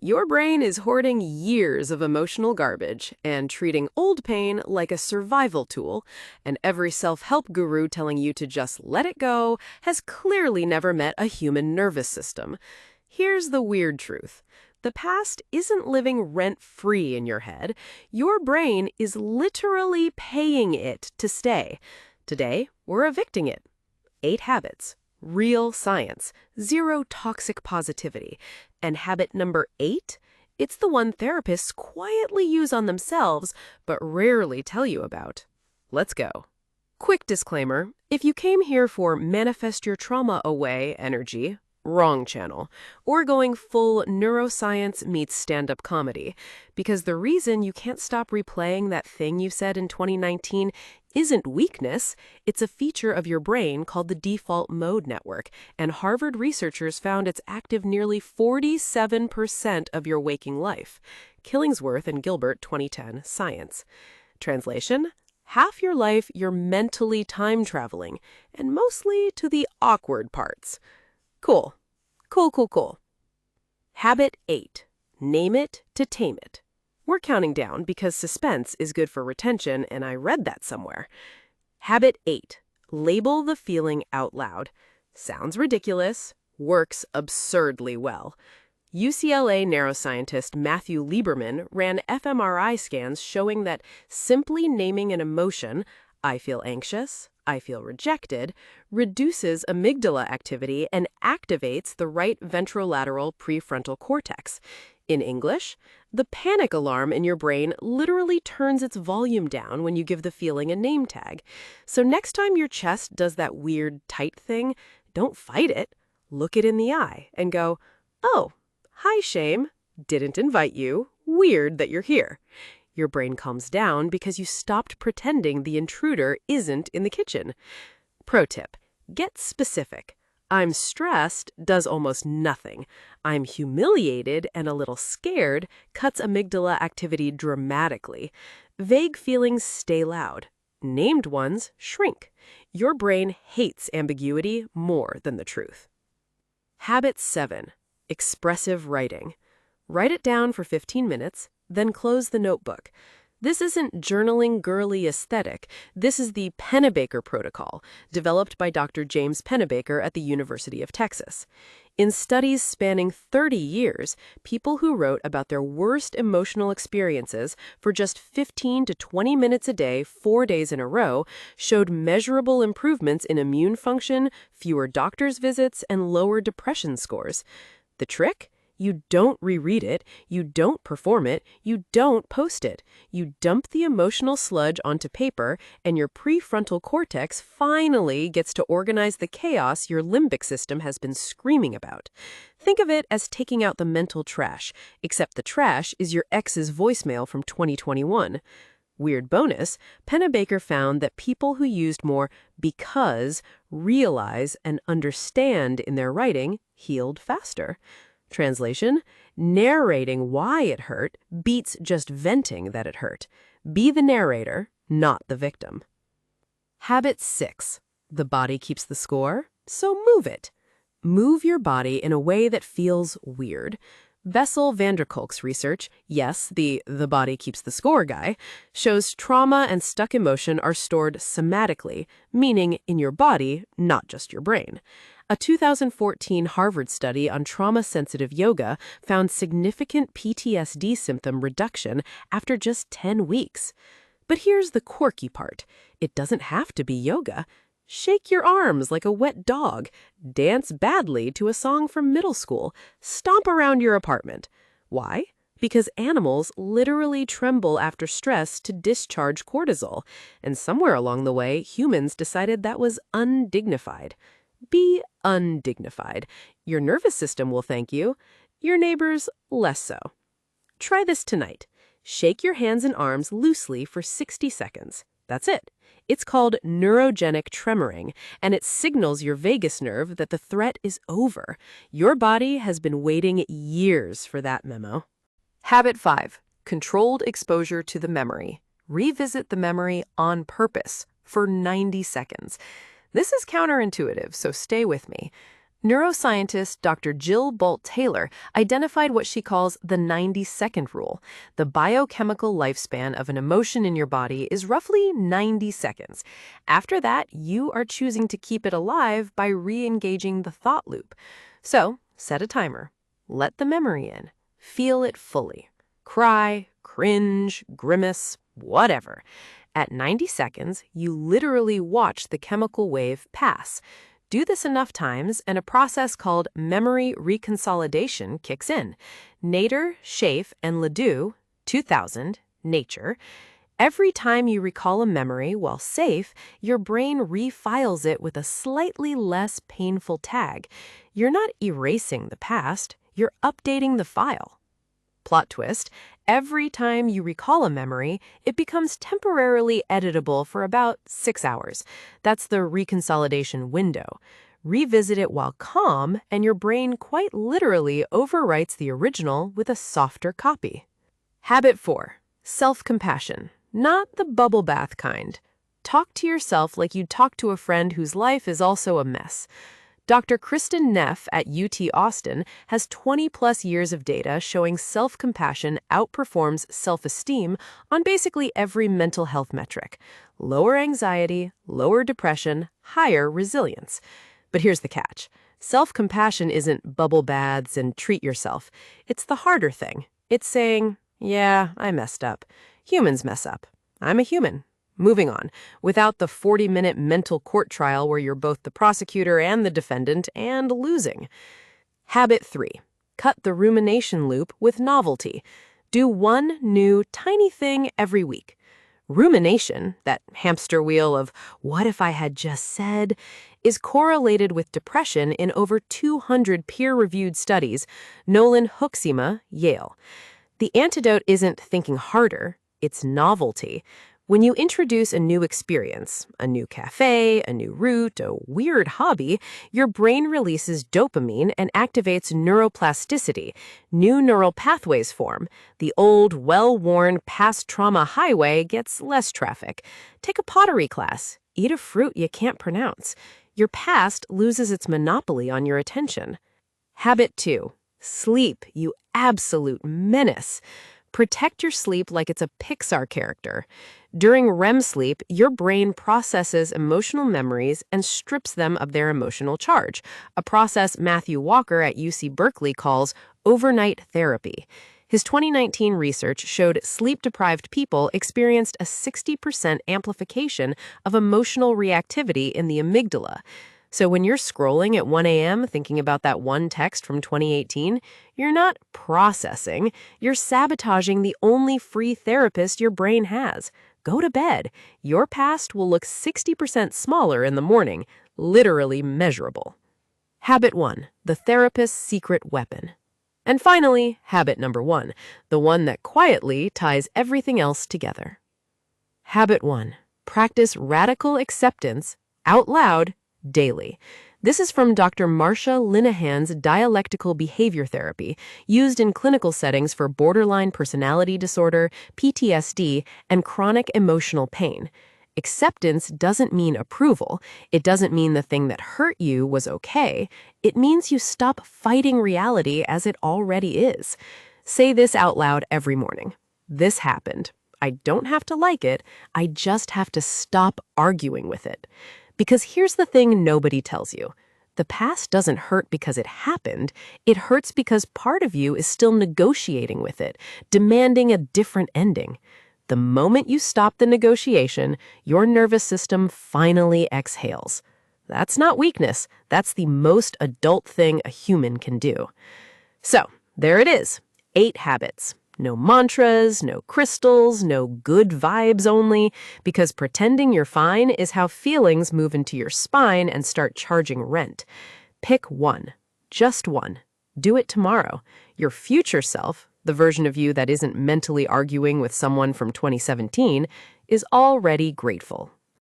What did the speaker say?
Your brain is hoarding years of emotional garbage and treating old pain like a survival tool, and every self-help guru telling you to just let it go has clearly never met a human nervous system. Here's the weird truth. The past isn't living rent-free in your head. Your brain is literally paying it to stay. Today, we're evicting it. 8 habits. Real science. 0 toxic positivity. And habit number 8? It's the one therapists quietly use on themselves, but rarely tell you about. Let's go. Quick disclaimer, if you came here for manifest your trauma away energy, wrong channel, or going full neuroscience meets stand-up comedy, because the reason you can't stop replaying that thing you said in 2019 isn't weakness, it's a feature of your brain called the default mode network, and Harvard researchers found it's active nearly 47% of your waking life. Killingsworth and Gilbert, 2010, Science. Translation? Half your life you're mentally time traveling, and mostly to the awkward parts. Cool. Cool. Habit 8. Name it to tame it. We're counting down because suspense is good for retention, and I read that somewhere. Habit 8. Label the feeling out loud. Sounds ridiculous, works absurdly well. UCLA neuroscientist Matthew Lieberman ran fMRI scans showing that simply naming an emotion, I feel anxious, I feel rejected, reduces amygdala activity and activates the right ventrolateral prefrontal cortex. In English, the panic alarm in your brain literally turns its volume down when you give the feeling a name tag. So next time your chest does that weird tight thing, don't fight it. Look it in the eye and go, "Oh, hi, shame. Didn't invite you. Weird that you're here." Your brain calms down because you stopped pretending the intruder isn't in the kitchen. Pro tip, get specific. I'm stressed does almost nothing. I'm humiliated and a little scared cuts amygdala activity dramatically. Vague feelings stay loud. Named ones shrink. Your brain hates ambiguity more than the truth. Habit 7. Expressive writing. Write it down for 15 minutes, then close the notebook. This isn't journaling girly aesthetic. This is the Pennebaker protocol, developed by Dr. James Pennebaker at the University of Texas. In studies spanning 30 years, people who wrote about their worst emotional experiences for just 15 to 20 minutes a day, 4 days in a row, showed measurable improvements in immune function, fewer doctor's visits, and lower depression scores. The trick? You don't reread it, you don't perform it, you don't post it. You dump the emotional sludge onto paper, and your prefrontal cortex finally gets to organize the chaos your limbic system has been screaming about. Think of it as taking out the mental trash, except the trash is your ex's voicemail from 2021. Weird bonus, Pennebaker found that people who used more because, realize, and understand in their writing healed faster. Translation, narrating why it hurt beats just venting that it hurt. Be the narrator, not the victim. Habit 6. The body keeps the score, so move it. Move your body in a way that feels weird. Bessel van der Kolk's research, yes, the body keeps the score guy, shows trauma and stuck emotion are stored somatically, meaning in your body, not just your brain. A 2014 Harvard study on trauma-sensitive yoga found significant PTSD symptom reduction after just 10 weeks. But here's the quirky part. It doesn't have to be yoga. Shake your arms like a wet dog. Dance badly to a song from middle school. Stomp around your apartment. Why? Because animals literally tremble after stress to discharge cortisol. And somewhere along the way, humans decided that was undignified. Be undignified. Your nervous system will thank you. Your neighbors, less so. Try this tonight. Shake your hands and arms loosely for 60 seconds. That's it. It's called neurogenic tremoring, and it signals your vagus nerve that the threat is over. Your body has been waiting years for that memo. Habit 5. Controlled exposure to the memory. Revisit the memory on purpose for 90 seconds. This is counterintuitive, so stay with me. Neuroscientist Dr. Jill Bolt Taylor identified what she calls the 90-second rule. The biochemical lifespan of an emotion in your body is roughly 90 seconds. After that, you are choosing to keep it alive by re-engaging the thought loop. So, set a timer. Let the memory in. Feel it fully. Cry, cringe, grimace, whatever. At 90 seconds, you literally watch the chemical wave pass. Do this enough times, and a process called memory reconsolidation kicks in. Nader, Schaaf, and Ledoux, 2000, Nature. Every time you recall a memory while safe, your brain refiles it with a slightly less painful tag. You're not erasing the past, you're updating the file. Plot twist, every time you recall a memory, it becomes temporarily editable for about 6 hours. That's the reconsolidation window. Revisit it while calm, and your brain quite literally overwrites the original with a softer copy. Habit 4. Self-compassion. Not the bubble bath kind. Talk to yourself like you'd talk to a friend whose life is also a mess. Dr. Kristen Neff at UT Austin has 20-plus years of data showing self-compassion outperforms self-esteem on basically every mental health metric. Lower anxiety, lower depression, higher resilience. But here's the catch. Self-compassion isn't bubble baths and treat yourself. It's the harder thing. It's saying, yeah, I messed up. Humans mess up. I'm a human. Moving on, without the 40-minute mental court trial where you're both the prosecutor and the defendant and losing. Habit 3. Cut the rumination loop with novelty. Do one new tiny thing every week. Rumination, that hamster wheel of what if I had just said, is correlated with depression in over 200 peer-reviewed studies. Nolan Hoeksema, Yale. The antidote isn't thinking harder, it's novelty. When you introduce a new experience, a new cafe, a new route, a weird hobby, your brain releases dopamine and activates neuroplasticity. New neural pathways form. The old, well-worn past trauma highway gets less traffic. Take a pottery class. Eat a fruit you can't pronounce. Your past loses its monopoly on your attention. Habit 2. Sleep, you absolute menace. Protect your sleep like it's a Pixar character. During REM sleep, your brain processes emotional memories and strips them of their emotional charge, a process Matthew Walker at UC Berkeley calls overnight therapy. His 2019 research showed sleep-deprived people experienced a 60% amplification of emotional reactivity in the amygdala. So when you're scrolling at 1 a.m. thinking about that one text from 2018, you're not processing, you're sabotaging the only free therapist your brain has. Go to bed. Your past will look 60% smaller in the morning, literally measurable. Habit 1. The therapist's secret weapon. And finally, habit number 1, the one that quietly ties everything else together. Habit 1. Practice radical acceptance out loud daily. This is from Dr. Marcia Linehan's dialectical behavior therapy, used in clinical settings for borderline personality disorder, PTSD, and chronic emotional pain. Acceptance doesn't mean approval. It doesn't mean the thing that hurt you was okay. It means you stop fighting reality as it already is. Say this out loud every morning. This happened. I don't have to like it. I just have to stop arguing with it. Because here's the thing nobody tells you. The past doesn't hurt because it happened. It hurts because part of you is still negotiating with it, demanding a different ending. The moment you stop the negotiation, your nervous system finally exhales. That's not weakness. That's the most adult thing a human can do. So, there it is. 8 habits. No mantras, no crystals, no good vibes only, because pretending you're fine is how feelings move into your spine and start charging rent. Pick one. Just one. Do it tomorrow. Your future self, the version of you that isn't mentally arguing with someone from 2017, is already grateful.